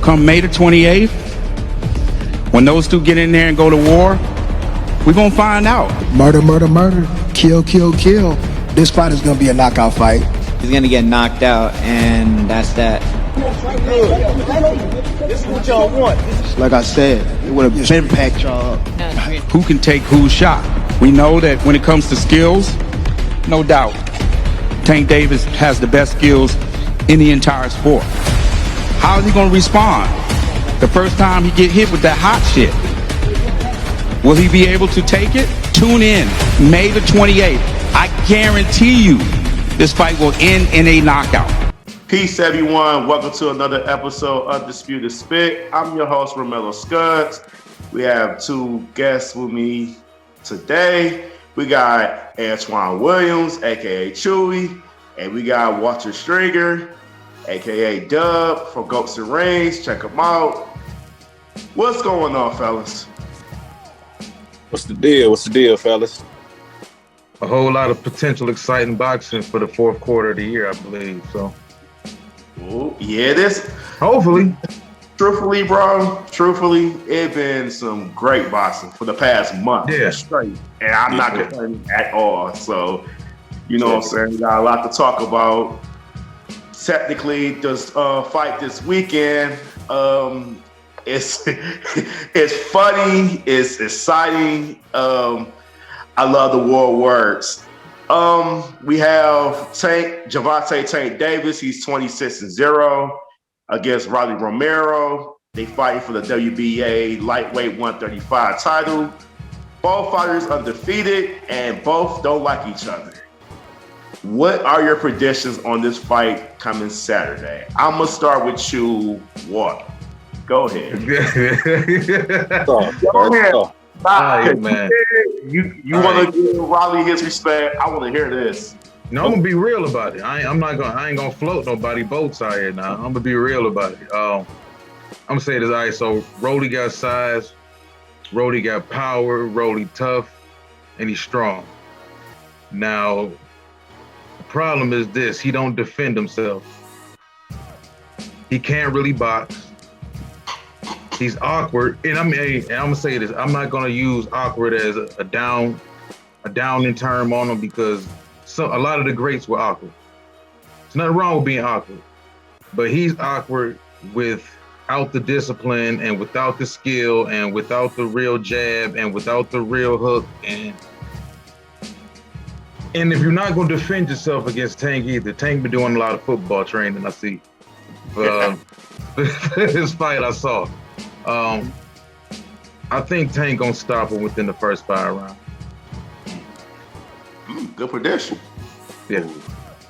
come May the 28th, when those two get in there and go to war, we're going to find out. Murder, murder, murder. Kill, kill, kill. This fight is going to be a knockout fight. He's going to get knocked out, and that's that. This is what y'all want. Like I said, it would have been packed y'all. Who can take whose shot? We know that when it comes to skills, no doubt, Tank Davis has the best skills in the entire sport. How is he going to respond the first time he get hit with that hot shit? Will he be able to take it? Tune in May the 28th. I guarantee you this fight will end in a knockout. Peace, everyone. Welcome to another episode of Undisputed Spit. I'm your host, Romello Skuggs. We have two guests with me today. We got Antonie Williams, a.k.a. Chewy, and we got Walter Stringer, a.k.a. Dub from Goats and Rings. Check them out. What's going on, fellas? What's the deal? What's the deal, fellas? A whole lot of potential exciting boxing for the fourth quarter of the year, I believe. So, Ooh, yeah, this. hopefully. Truthfully, it's been some great boxing for the past month straight. And I'm not complaining at all. So, you know what I'm saying? We got a lot to talk about. Technically, this fight this weekend, it's funny, it's exciting. I love the war words. We have Gervonta Tank Davis. He's 26-0 against Romero. They fighting for the WBA lightweight 135 title. Both fighters undefeated and both don't like each other. What are your predictions on this fight coming Saturday? I'm gonna start with you, Walt. Go ahead. Go ahead. Man. You want to give Riley his respect? I want to hear this. No, I'm gonna be real about it. I ain't gonna float nobody boats out here now. I'm gonna be real about it. I'm gonna say this. All right, so Rolly got size, Rolly got power, Rolly tough, and he's strong. Now, the problem is this: he don't defend himself. He can't really box. He's awkward, and I'm gonna say this. I'm not gonna use awkward as a downing term on him because a lot of the greats were awkward. There's nothing wrong with being awkward, but he's awkward without the discipline and without the skill and without the real jab and without the real hook. And if you're not gonna defend yourself against Tank either, Tank been doing a lot of football training. I see. This fight I saw. I think Tank gonna stop him within the first 5 rounds. Good prediction. Yeah.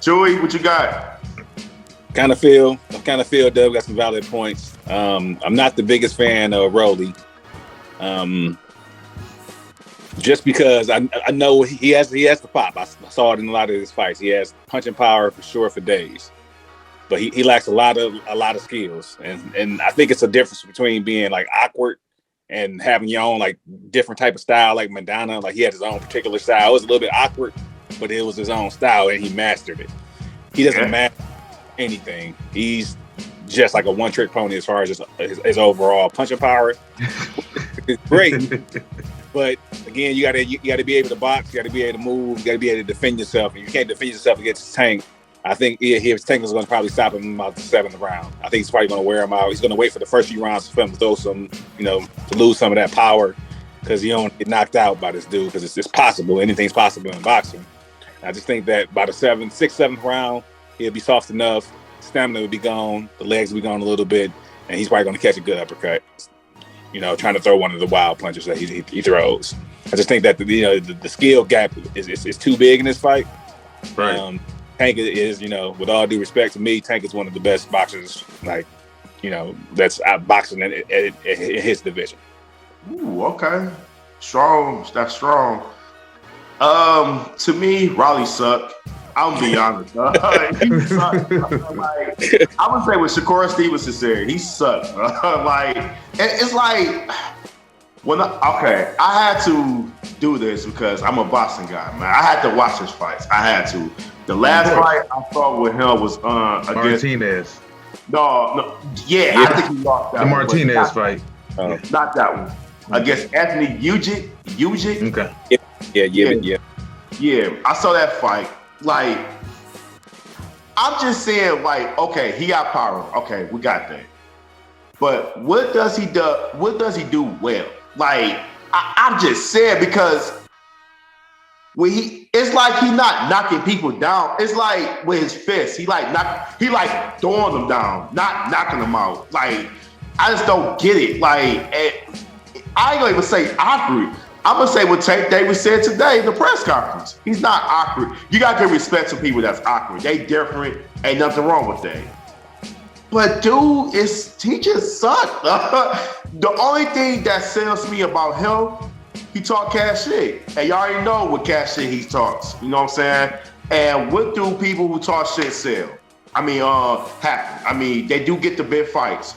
Joey, what you got? Kind of feel Dub got some valid points. I'm not the biggest fan of Rolly. Just because I know he has the pop. I saw it in a lot of his fights. He has punching power for sure for days. But he lacks a lot of skills, and I think it's a difference between being like awkward and having your own like different type of style, like Madonna. Like he had his own particular style. It was a little bit awkward, but it was his own style, and he mastered it. He doesn't master anything. He's just like a one-trick pony as far as his overall punching power. It's great, but again, you gotta be able to box. You gotta be able to move. You gotta be able to defend yourself. And you can't defend yourself against Tank. I think his Tank is going to probably stop him in about the 7th round. I think he's probably going to wear him out. He's going to wait for the first few rounds for him to throw some, to lose some of that power because he don't get knocked out by this dude because it's possible. Anything's possible in boxing. I just think that by the 6th, 7th round, he'll be soft enough. Stamina will be gone. The legs will be gone a little bit. And he's probably going to catch a good uppercut, trying to throw one of the wild punches that he throws. I just think that the skill gap is too big in this fight. Right. Tank is, with all due respect to me, Tank is one of the best boxers, that's out boxing in his division. Ooh, okay. Strong. That's strong. To me, Raleigh sucked. I'm gonna be honest. He sucked. I would say with Shakur Stevenson said, he sucked. It's like I had to do this because I'm a boxing guy, man. I had to watch his fights. I had to. The last fight I saw with him was against Martinez. No. Yeah, I think he lost that the one. Martinez fight. Not that one. Against Anthony Ujic. Okay. Yeah, I saw that fight. Like, I'm just saying, like, okay, he got power. Okay, we got that. But what does he do? What does he do well? Like, I'm just saying, because it's like he's not knocking people down. It's like with his fists, he like throwing them down, not knocking them out. Like, I just don't get it. Like, I ain't gonna even say awkward. I'm gonna say what Tank Davis said today in the press conference. He's not awkward. You gotta give respect to people that's awkward. They different. Ain't nothing wrong with that. But dude, he just sucked. The only thing that sells me about him, he talk cash shit. And y'all already know what cash shit he talks. You know what I'm saying? And what do people who talk shit sell? I mean, happen. I mean, they do get the big fights.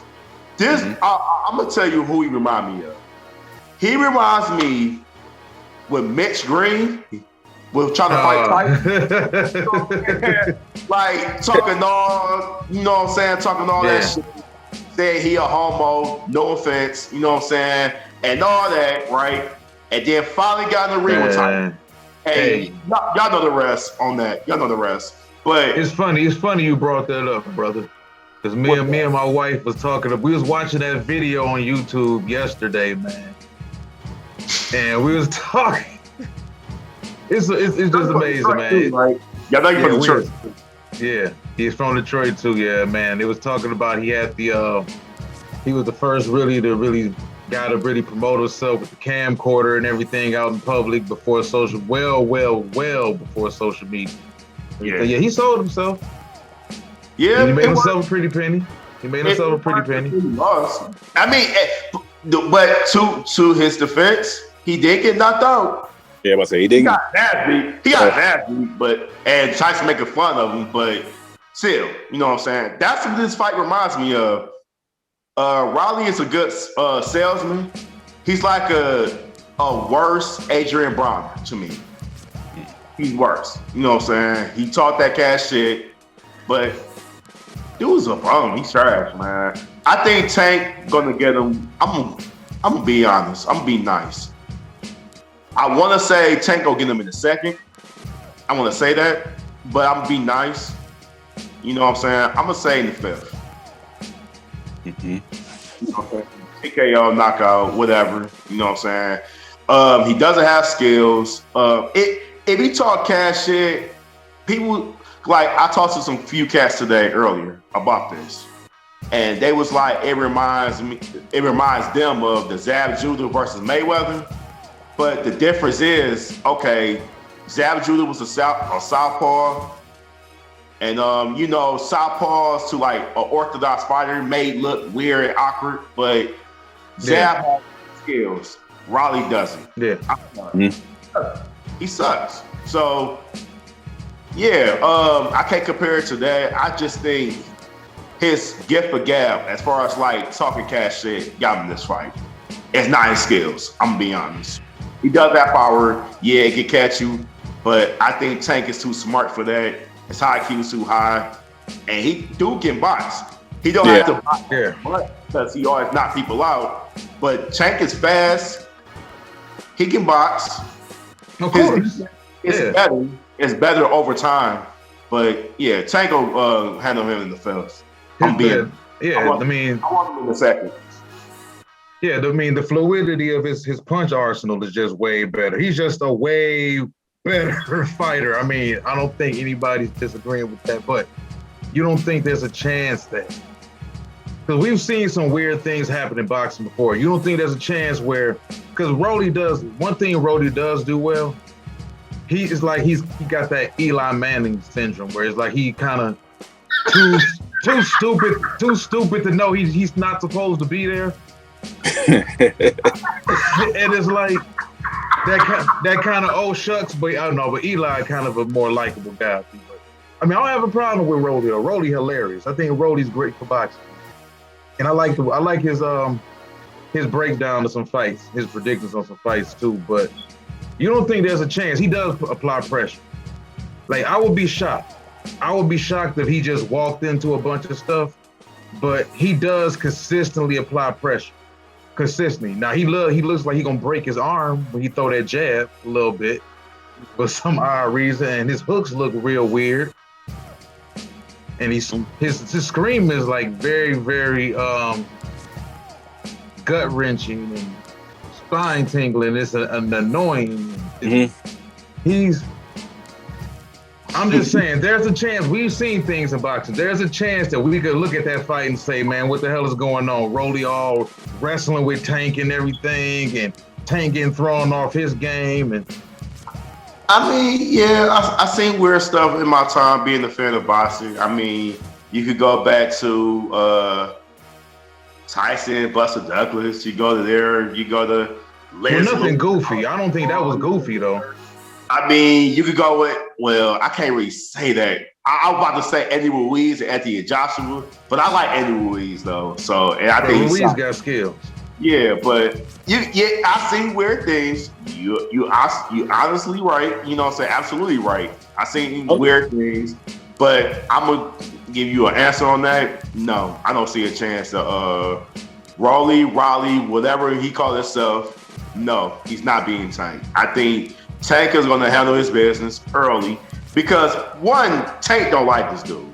This, I'm gonna tell you who he remind me of. He reminds me with Mitch Green, was trying to fight Tyson. Like, talking all, you know what I'm saying, talking all that shit. Saying he a homo, no offense, you know what I'm saying, and all that, right? And then finally got in the ring with Tyson. Hey, y'all know the rest on that. Y'all know the rest. But it's funny you brought that up, brother. Because me and my wife was we was watching that video on YouTube yesterday, man. And we was talking. It's just amazing, man. Right? Y'all know you're from Detroit. Yeah, he's from Detroit too. Yeah, man. It was talking about he had he was the first really promote himself with the camcorder and everything out in public before social, well before social media. Yeah, he sold himself. Yeah, and he made himself a pretty penny. I mean, but to his defense, he did get knocked out. Yeah, I say he didn't. He got nasty, but and Tyson making fun of him, but still, you know what I'm saying? That's what this fight reminds me of. Riley is a good salesman. He's like a worse Adrian Broner to me. He's worse. You know what I'm saying? He taught that cash shit, but dude's a bum. He's trash, man. I think Tank gonna get him. I'm gonna be honest. I'm gonna be nice. I want to say Tank will get him in the second. I want to say that, but I'm gonna be nice. You know what I'm saying? I'm gonna say in the fifth. Okay. TKO, knockout, whatever. You know what I'm saying? He doesn't have skills. If he talk cash shit, people like I talked to some few cats today earlier about this, and they was like, it reminds them of the Zab Judah versus Mayweather. But the difference is, okay, Zab Judah was a southpaw, and you know, southpaws to like an orthodox fighter may look weird and awkward, but Zab has skills. Raleigh doesn't. Yeah. He sucks. So yeah, I can't compare it to that. I just think his gift for gab, as far as like talking cash shit, got him this fight. It's not his skills. I'm gonna be honest. He does have power. Yeah, it can catch you, but I think Tank is too smart for that. His high IQ is too high, and he can box. He don't have to box because he always knock people out. But Tank is fast. He can box. Of course, it's better. It's better over time. But yeah, Tank will handle him in the first. I want him in the second. Yeah, I mean, the fluidity of his punch arsenal is just way better. He's just a way better fighter. I mean, I don't think anybody's disagreeing with that, but you don't think there's a chance that, because we've seen some weird things happen in boxing before. You don't think there's a chance where, because one thing Rolly does do well, he got that Eli Manning syndrome where it's like he kind of too stupid to know he's not supposed to be there. And it's like that kind of oh shucks, but I don't know. But Eli kind of a more likable guy. I mean, I don't have a problem with Rolly. Rolly hilarious. I think Rolly's great for boxing, and I like his breakdown of some fights, his predictions on some fights too. But you don't think there's a chance? He does apply pressure. Like I would be shocked. I would be shocked if he just walked into a bunch of stuff but he does consistently apply pressure. Consistently. Now he looks like he's gonna break his arm when he throw that jab a little bit for some odd reason, and his hooks look real weird. And his scream is like very, very gut wrenching and spine tingling. It's an annoying. I'm just saying, there's a chance. We've seen things in boxing. There's a chance that we could look at that fight and say, man, what the hell is going on? Rolly all wrestling with Tank and everything, and Tank getting thrown off his game. And I mean, yeah, I seen weird stuff in my time being a fan of boxing. I mean, you could go back to Tyson, Buster Douglas. You go to there, you go to Leslie. Well, nothing goofy. I don't think that was goofy, though. I mean, you could go with, well, I can't really say that. I was about to say Eddie Ruiz and Anthony Joshua, but I like Eddie Ruiz, though. So, and I think Ruiz got skills. Yeah, but I see weird things. You honestly right. You know what I'm saying? Absolutely right. I seen weird things, but I'm gonna give you an answer on that. No, I don't see a chance to Raleigh, whatever he called himself. No, he's not being Tank. I think Tank is gonna handle his business early because one, Tank don't like this dude.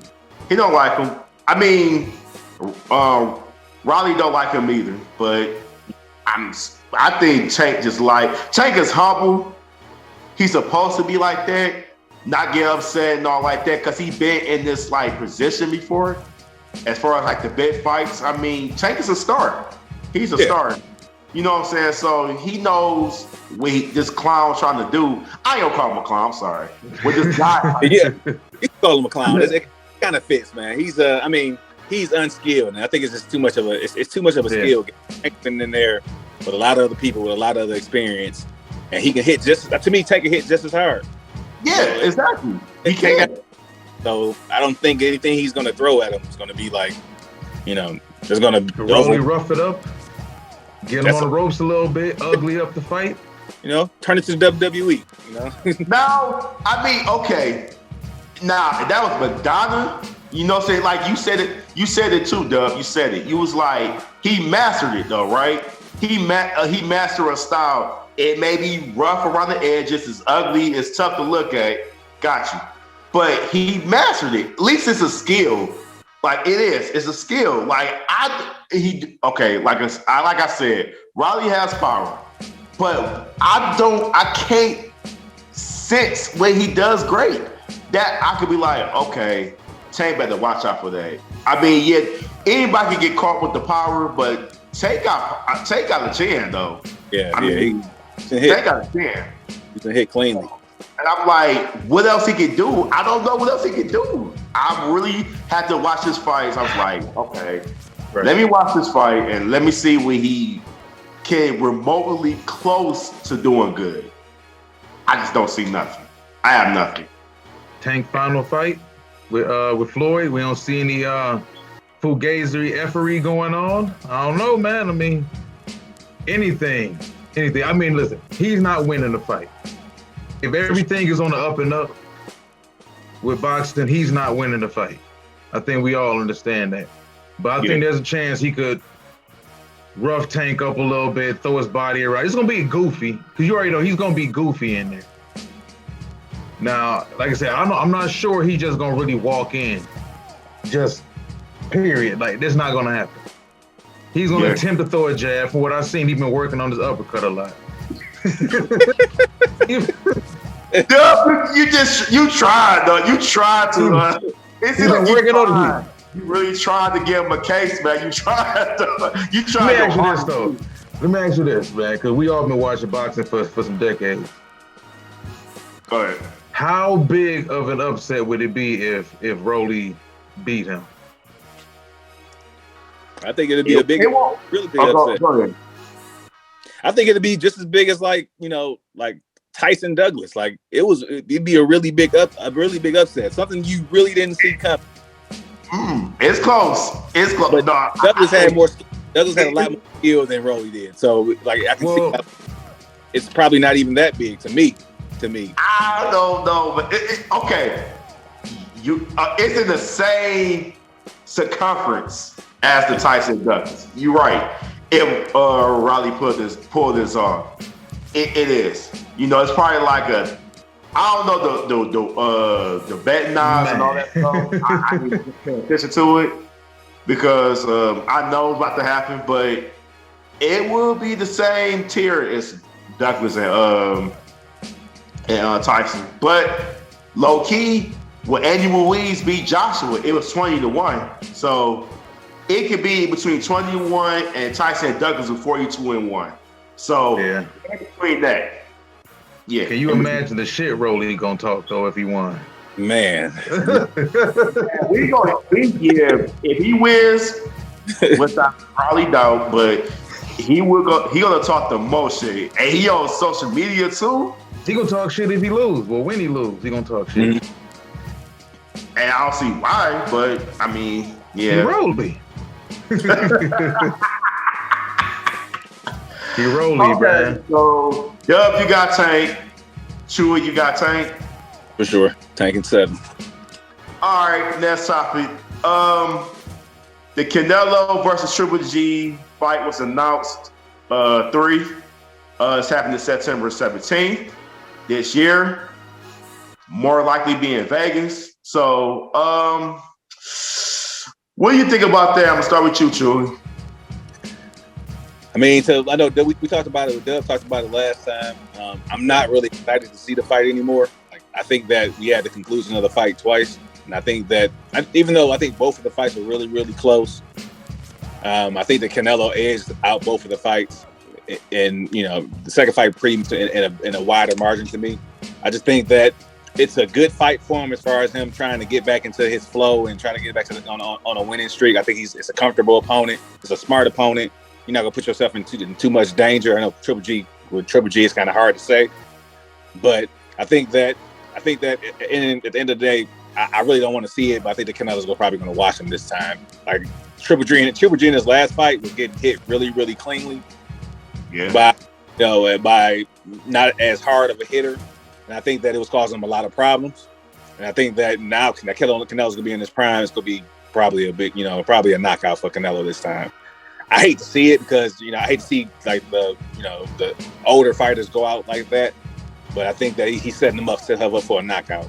He don't like him. I mean, Raleigh don't like him either, but I think Tank is humble. He's supposed to be like that, not get upset and all like that, because he's been in this like position before. As far as like the big fights, I mean, Tank is a star. He's a star. You know what I'm saying? So he knows what this clown's trying to do. I ain't gonna call him a clown. I'm sorry. With this guy, yeah, you call him a clown. It kind of fits, man. He's he's unskilled, and I think it's just too much of a skill. Been in there with a lot of other people with a lot of other experience, and he can hit take a hit just as hard. Yeah, exactly. He can. So I don't think anything he's gonna throw at him is gonna be like, just gonna really rough it up, get him on the ropes a little bit, ugly up the fight. Turn it to the WWE. Now, I mean, okay. Now, if that was Madonna, say like you said it too, Dub. You said it. You was like, he mastered it though, right? He mastered a style. It may be rough around the edges, it's ugly, it's tough to look at. Got you. But he mastered it. At least it's a skill. Like it is. It's a skill. Like like I said, Riley has power. But I can't sense when he does great. That I could be like, okay, Tank better watch out for that. I mean, yeah, anybody can get caught with the power, but Tank got a chin though. Yeah, Tank got a chin. He can hit cleanly. And I'm like, what else he can do? I don't know what else he can do. I really had to watch his fights. I was like, okay, let me watch this fight and let me see when he can remotely close to doing good. I just don't see nothing. I have nothing. Tank final fight with Floyd. We don't see any fugazi effery going on. I don't know, man. I mean, anything. I mean, listen, he's not winning the fight. If everything is on the up and up with boxing, he's not winning the fight. I think we all understand that. But I think there's a chance he could rough Tank up a little bit, throw his body around. It's going to be goofy, because you already know he's going to be goofy in there. Now, like I said, I'm not sure he's just going to really walk in. Just period. Like, that's not going to happen. He's going to attempt to throw a jab. From what I've seen, he's been working on his uppercut a lot. You tried though. You tried to. He's been working on it. You really tried to give him a case, man. You tried. Let me ask you this, man, because we all been watching boxing for some decades. Go ahead. How big of an upset would it be if Rolly beat him? I think it'd be really big upset. Go ahead. I think it'd be just as big as like Tyson Douglas. Like it'd be a really big upset. Something you really didn't see coming. It's close. It's close. But Douglas had a lot more skill than Rolly did. So like I can see it's probably not even that big to me. I don't know, but okay. It's in the same circumference. as the Tyson Douglas. You're right. If Riley pulled this off, it is. You know, it's probably like a, I don't know the betting odds and all that stuff. I need to pay attention to it because I know it's about to happen, but it will be the same tier as Douglas and Tyson. But low key, when Andy Ruiz beat Joshua, it was 20-1. So it could be between 21 and Tyson and Douglas with 42-1. So yeah, between that. Yeah. Can you imagine the shit Rolly gonna talk though if he won? Man. If he wins, without probably doubt, but he gonna talk the most shit. And he on social media too. He gonna talk shit if he lose. Well, when he lose, he gonna talk shit. Mm-hmm. And I don't see why, but I mean, yeah. He rolled me. He rolled me, man. So, Dub, you got Tank. Chewy, you got Tank. For sure. Tank and 7. All right, next topic. The Canelo versus Triple G fight was announced 3. It's happening September 17th this year. More likely be in Vegas. So, what do you think about that? I'm gonna start with you, Chewy. I mean, so I know we talked about it. Dub talked about it last time. I'm not really excited to see the fight anymore. Like, I think that we had the conclusion of the fight twice, and I think that even though I think both of the fights were really, really close, I think that Canelo edged out both of the fights, and you know the second fight pretty much in a wider margin to me. I just think that it's a good fight for him as far as him trying to get back into his flow and trying to get back to on a winning streak. I think it's a comfortable opponent. It's a smart opponent. You're not gonna put yourself in too much danger. I know Triple G is kind of hard to say, but I think that at the end of the day, I really don't want to see it. But I think the Canelo's probably gonna watch him this time. Like Triple G in his last fight was getting hit really, really cleanly. Yeah. By not as hard of a hitter, and I think that it was causing him a lot of problems. And I think that now Canelo's gonna be in his prime. It's gonna be probably probably a knockout for Canelo this time. I hate to see it because I hate to see like the older fighters go out like that, but I think that he's set him up for a knockout.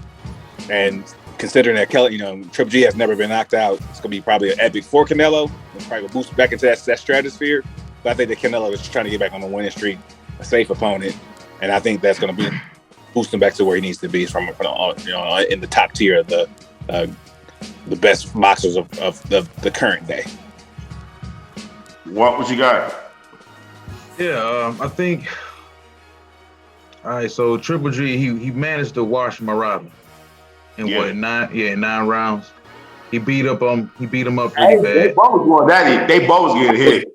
And considering that Triple G has never been knocked out, it's gonna be probably an epic for Canelo. It's probably gonna boost back into that stratosphere. But I think that Canelo is trying to get back on the winning streak, a safe opponent, and I think that's gonna be boosting back to where he needs to be from in the top tier of the best boxers of the current day. What you got? Yeah, I think. All right, so Triple G, he managed to wash Murata in 9 rounds. He beat him up pretty bad. They both getting hit.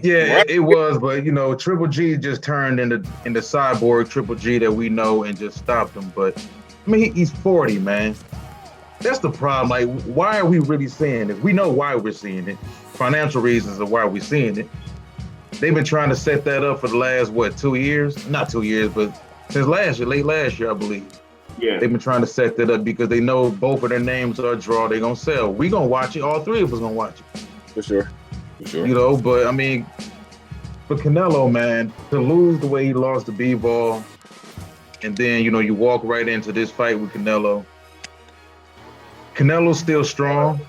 Yeah, it was, but Triple G just turned into cyborg Triple G that we know and just stopped him. But I mean, he's 40, man. That's the problem. Like, why are we really seeing this? We know why we're seeing it. Financial reasons of why we're seeing it. They've been trying to set that up for the last 2 years? Not 2 years, but since late last year, I believe. Yeah. They've been trying to set that up because they know both of their names are a draw. They're gonna sell. We gonna watch it. All three of us gonna watch it. For sure. But I mean, for Canelo, man, to lose the way he lost to B-Ball, and then you walk right into this fight with Canelo. Canelo's still strong.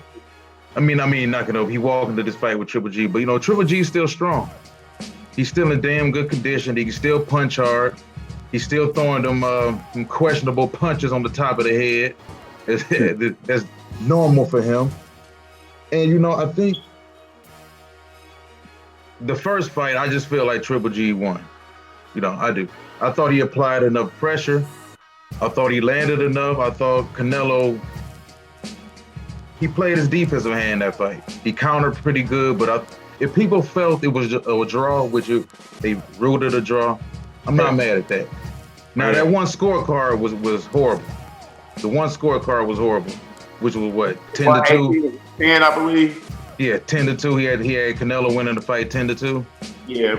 I mean, not Canelo. He walked into this fight with Triple G, but Triple G's still strong. He's still in damn good condition. He can still punch hard. He's still throwing them questionable punches on the top of the head. That's normal for him. And I think the first fight, I just feel like Triple G won. I do. I thought he applied enough pressure. I thought he landed enough. I thought Canelo, he played his defensive hand that fight. He countered pretty good, but if people felt it was a draw, they ruled it a draw, I'm not mad at that. Now, that one scorecard was horrible. The one scorecard was horrible, which was what, 10-2? 10, I believe. Yeah, 10-2. He had Canelo winning the fight 10-2. Yeah.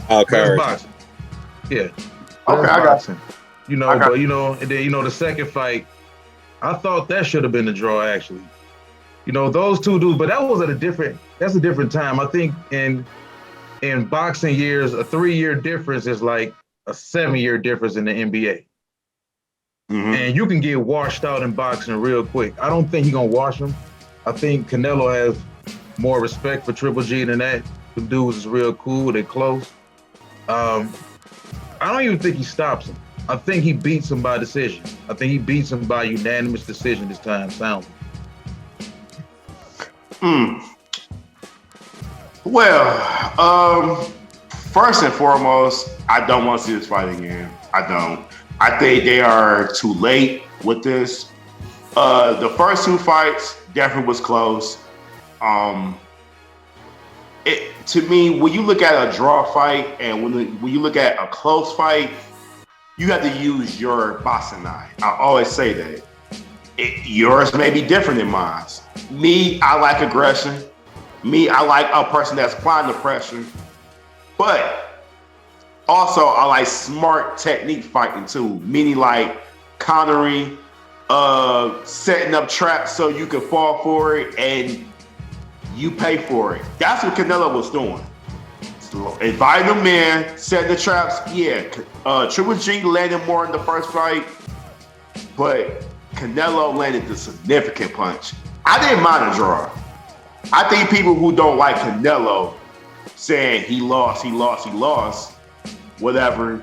That's boxing. Yeah. Okay, I got you. And then the second fight, I thought that should have been a draw actually. You know, those two dudes, but that's a different time. I think in boxing years, a 3-year difference is like a 7-year difference in the NBA. Mm-hmm. And you can get washed out in boxing real quick. I don't think he's gonna wash him. I think Canelo has more respect for Triple G than that. The dudes is real cool, they close. I don't even think he stops him. I think he beats him by decision. I think he beats him by unanimous decision this time, soundly. Well, first and foremost, I don't want to see this fight again. I don't. I think they are too late with this. The first 2 fights definitely was close. To me, when you look at a draw fight and when you look at a close fight, you have to use your boxing eye. I always say that. Yours may be different than mine. Me, I like aggression. Me, I like a person that's applying the pressure. But also, I like smart technique fighting too. Meaning like countering, setting up traps so you can fall for it and you pay for it. That's what Canelo was doing. So, inviting them in, setting the traps. Yeah, Triple G landed more in the first fight, but Canelo landed the significant punch. I didn't mind a draw. I think people who don't like Canelo saying he lost, whatever,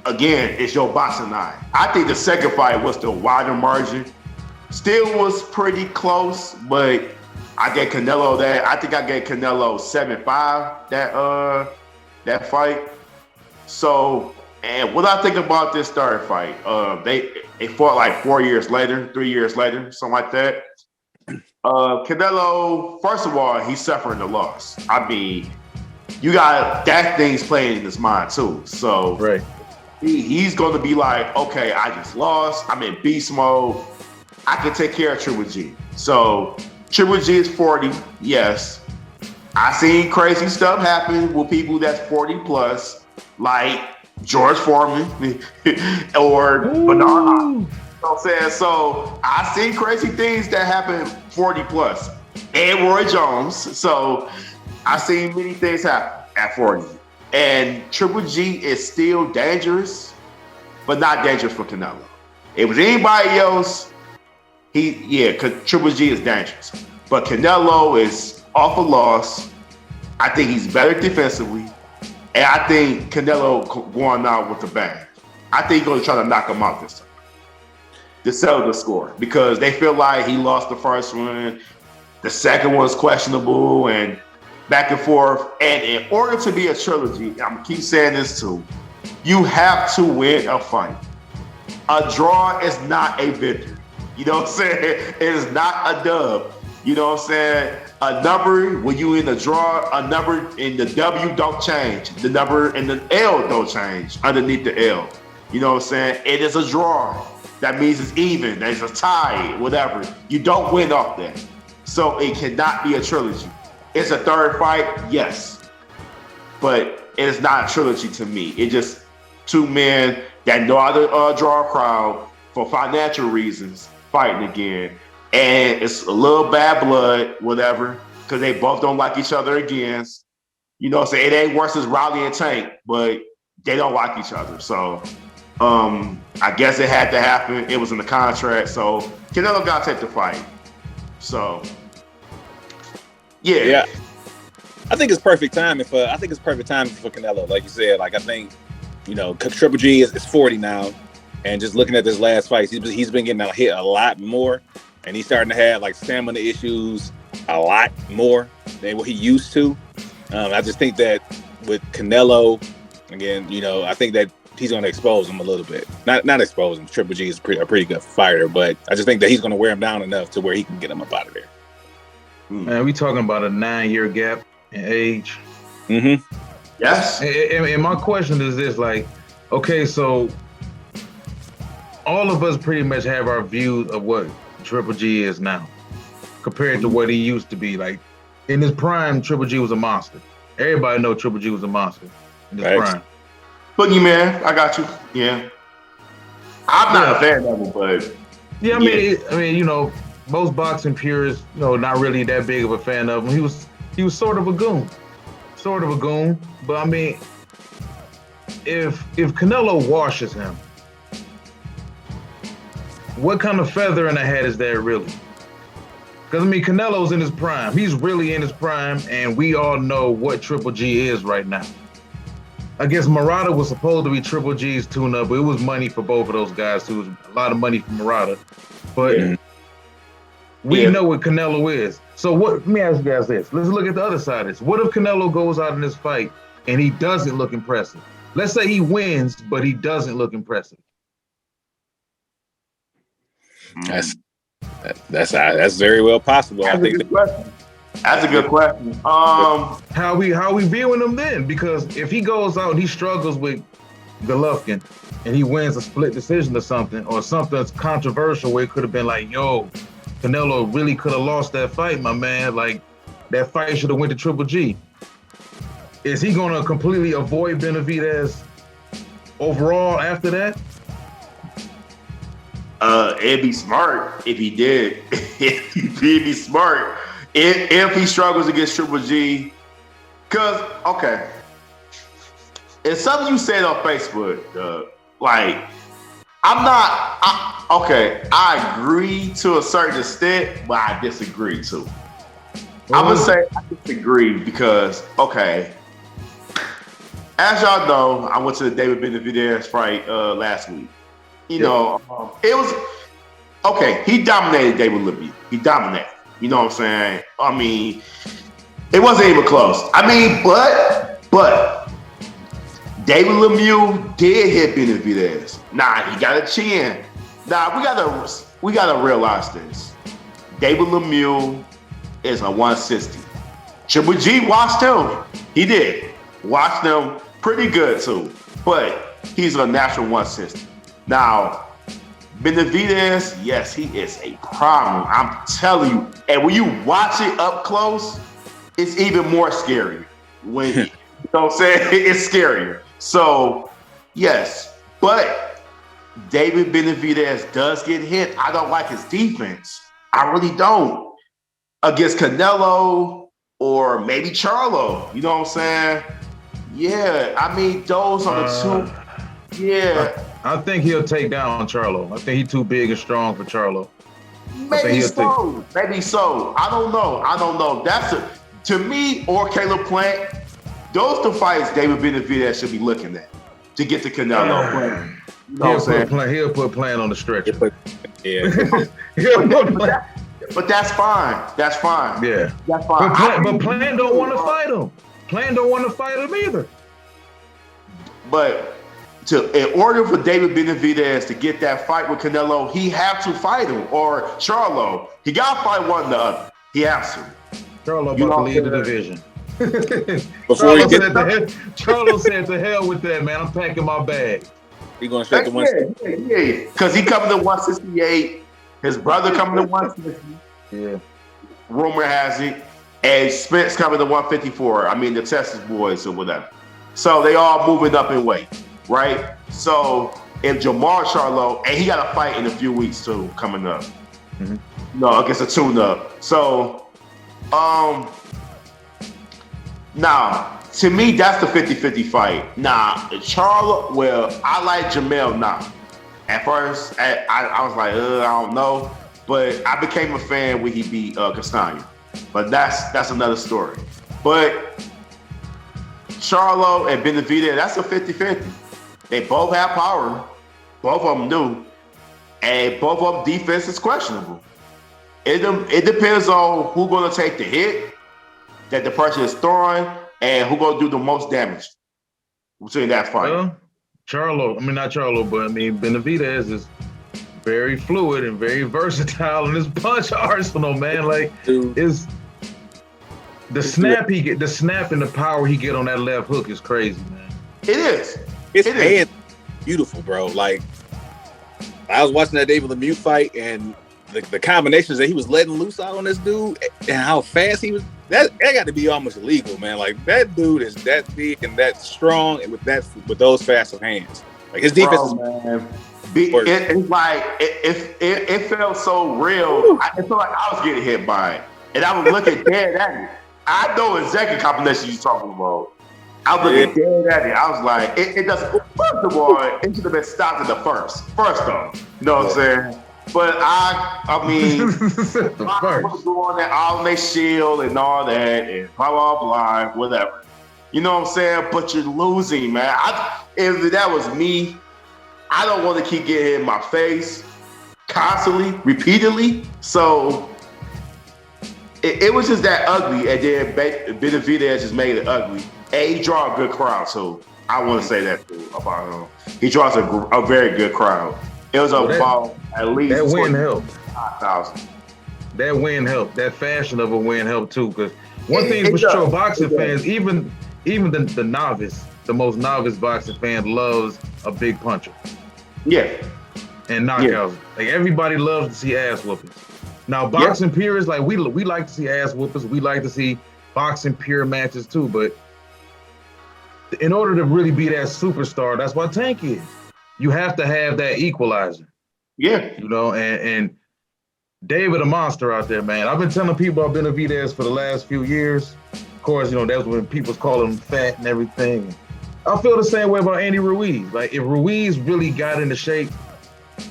again, it's your boxing eye. I think the second fight was the wider margin. Still was pretty close, but I gave Canelo that. I think I gave Canelo 7-5 that fight. So, and what I think about this third fight, they fought like 4 years later, 3 years later, something like that. Canelo, first of all, he's suffering the loss. I mean, you got that thing's playing in his mind too. So right. He's going to be like, okay, I just lost. I'm in beast mode. I can take care of Triple G. So Triple G is 40, yes. I seen crazy stuff happen with people that's 40 plus, like George Foreman or Bernard. You know what I'm saying? So I seen crazy things that happen 40 plus. And Roy Jones. So I seen many things happen at 40. And Triple G is still dangerous, but not dangerous for Canelo. If it was anybody else, because Triple G is dangerous. But Canelo is off a loss. I think he's better defensively. And I think Canelo going out with a bang. I think he's going to try to knock him out this time to settle the score because they feel like he lost the first one. The second one was questionable and back and forth. And in order to be a trilogy, I'm going to keep saying this too, you have to win a fight. A draw is not a victory. You know what I'm saying? It is not a dub. You know what I'm saying? A number, when you in the draw, a number in the W don't change. The number in the L don't change underneath the L. You know what I'm saying? It is a draw. That means it's even. There's a tie, whatever. You don't win off that. So it cannot be a trilogy. It's a third fight, yes. But it is not a trilogy to me. It's just two men that know how to draw a crowd for financial reasons fighting again. And it's a little bad blood, whatever, because they both don't like each other again. You know what I'm saying? It ain't worse as Riley and Tank, but they don't like each other. So I guess it had to happen. It was in the contract. So Canelo got to take the fight. So, yeah. I think it's perfect timing for Canelo. Like you said, like I think, you know, Triple G is 40 now. And just looking at this last fight, he's been getting hit a lot more. And he's starting to have like stamina issues a lot more than what he used to. I just think that with Canelo, again, you know, I think that he's going to expose him a little bit. Not expose him. Triple G is a pretty good fighter, but I just think that he's going to wear him down enough to where he can get him up out of there. Man, we talking about a 9-year gap in age. Mm-hmm. Yes. And my question is this, like, okay, so all of us pretty much have our views of what Triple G is now compared to what he used to be. Like in his prime, Triple G was a monster. Everybody know Triple G was a monster in his prime. Boogeyman, I got you. Yeah. I'm not a fan of him, but I mean, you know, most boxing purists, not really that big of a fan of him. He was sort of a goon. But I mean, if Canelo washes him, what kind of feather in the hat is that really? Because I mean, Canelo's in his prime. He's really in his prime, and we all know what Triple G is right now. I guess Murata was supposed to be Triple G's tune-up, but it was money for both of those guys too. It was a lot of money for Murata. But we know what Canelo is. So let me ask you guys this. Let's look at the other side of this. What if Canelo goes out in this fight and he doesn't look impressive? Let's say he wins, but he doesn't look impressive. That's very well possible. That's a good question. How we viewing him then? Because if he goes out and he struggles with Golovkin and he wins a split decision or something that's controversial where it could have been like, yo, Canelo really could have lost that fight, my man. Like, that fight should have went to Triple G. Is he going to completely avoid Benavidez overall after that? It'd be smart if he did. It'd be smart if he struggles against Triple G. Because, okay, it's something you said on Facebook, like, I agree to a certain extent, but I disagree too. I'm gonna say I disagree because, okay, as y'all know, I went to the David Benavidez fight last week. It was okay. He dominated David Lemieux. He dominated. You know what I'm saying? I mean, it wasn't even close. I mean, but David Lemieux did hit Benavidez. Nah, he got a chin. Nah, we gotta realize this. David Lemieux is a 160. Triple G watched him. He did. Watched him pretty good too. But he's a natural 160. Now, Benavidez, yes, he is a problem. I'm telling you. And when you watch it up close, it's even more scary. When you know what I'm saying? It's scarier. So, yes, but David Benavidez does get hit. I don't like his defense. I really don't. Against Canelo or maybe Charlo. You know what I'm saying? Yeah, I mean, those are the two. Yeah. I think he'll take down Charlo. I think he's too big and strong for Charlo. Maybe so. I don't know. That's to me or Caleb Plant. Those the fights David Benavidez should be looking at to get to Canelo. You know he'll put Plant on the stretcher. But that's fine. That's fine. Yeah. That's fine. But Plant don't want to fight him. Plant don't want to fight him either. But in order for David Benavidez to get that fight with Canelo, he have to fight him or Charlo. He got to fight one or the other. He has to. Charlo about to lead the division. Charlo said, "To hell with that, man. I'm packing my bag." He going straight to 160. Yeah. Because he coming to 168. His brother coming to 160. Yeah. Rumor has it. And Spence coming to 154. I mean, the Texas boys or whatever. So they all moving up in weight, right? So if Jermall Charlo, and he got a fight in a few weeks too, coming up. Mm-hmm. No, against a tune-up. So, now, to me, that's the 50-50 fight. Nah, Charlo, well, I like Jermall now. At first, I was like, I don't know. But I became a fan when he beat Castagna. But that's another story. But Charlo and Benavidez, that's a 50-50. They both have power. Both of them do. And both of them defense is questionable. It depends on who's going to take the hit that the person is throwing and who's going to do the most damage between that fight. Well, not Charlo, but Benavidez is very fluid and very versatile in his punch arsenal, man. Like, is the snap and the power he get on that left hook is crazy, man. It is. It's beautiful, bro. Like, I was watching that David Lemieux fight and the combinations that he was letting loose out on this dude and how fast he was, that got to be almost illegal, man. Like, that dude is that big and that strong and with those fast of hands. Like, his defense It's like it felt so real. It felt like I was getting hit by it, and I was looking dead at it. I know exactly the combination you're talking about. I was looking dead at it. I was like, it doesn't. First of all, it should have been stopped at the first though. You know what I'm saying? But I mean, was doing that all in their shield and all that, and blah blah blah, whatever. You know what I'm saying? But you're losing, man. If that was me, I don't want to keep getting in my face constantly, repeatedly. So it was just that ugly, and then Benavidez just made it ugly. And he draw a good crowd, so I want to say that too about him. He draws a very good crowd. It was about at least that win helped. 5,000. That win helped. That fashion of a win helped too. Because one thing for sure, boxing fans, even the novice, the most novice boxing fan loves a big puncher. Yeah. And knockouts. Yeah. Like everybody loves to see ass whoopings. Now boxing purists, like we like to see ass whoopings. We like to see boxing pure matches too. But in order to really be that superstar, that's what Tank is. You have to have that equalizer. Yeah. You know, and David a monster out there, man. I've been telling people about Benavidez for the last few years. Of course, you know, that's when people call him fat and everything. I feel the same way about Andy Ruiz. Like, if Ruiz really got into shape,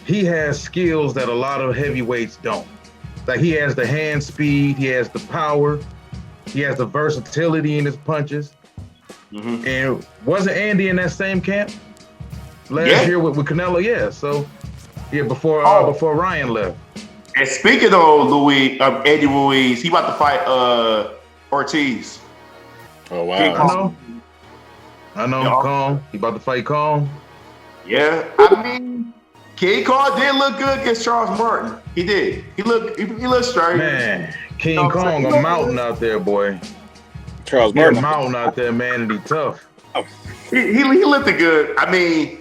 he has skills that a lot of heavyweights don't. Like, he has the hand speed, he has the power, he has the versatility in his punches. Mm-hmm. And wasn't Andy in that same camp last year with Canelo? Yeah, so, before Ryan left. And speaking of Andy Ruiz, he about to fight Ortiz. Oh, wow. I know, Kong. He about to fight Kong. Yeah, I mean, King Kong did look good against Charles Martin. He did. He looked straight. Man, King Kong a mountain out there, boy. Charles Martin a mountain out there, man, and he tough. He looked good. I mean,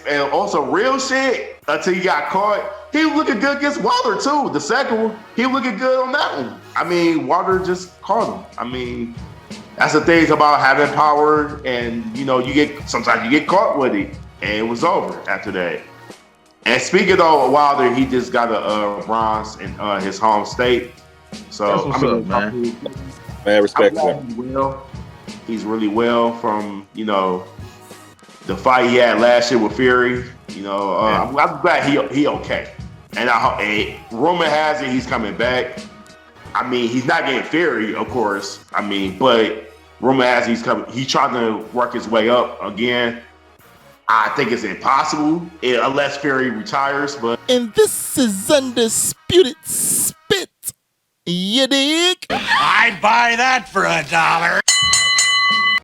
and also real shit until he got caught. He was looking good against Wilder too. The second one, he was looking good on that one. I mean, Wilder just caught him. I mean, that's the thing about having power, and you know, sometimes you get caught with it, and it was over after that. And speaking of Wilder, he just got a bronze in his home state. So that's what's up, man. Man, respect to him. He's really well from, you know, the fight he had last year with Fury. You know, I'm glad he okay. And rumor has it he's coming back. I mean, he's not getting Fury, of course. I mean, but rumor has it he's coming. He's trying to work his way up again. I think it's impossible unless Fury retires. And this is Undisputed Spit. You dig? I'd buy that for $1.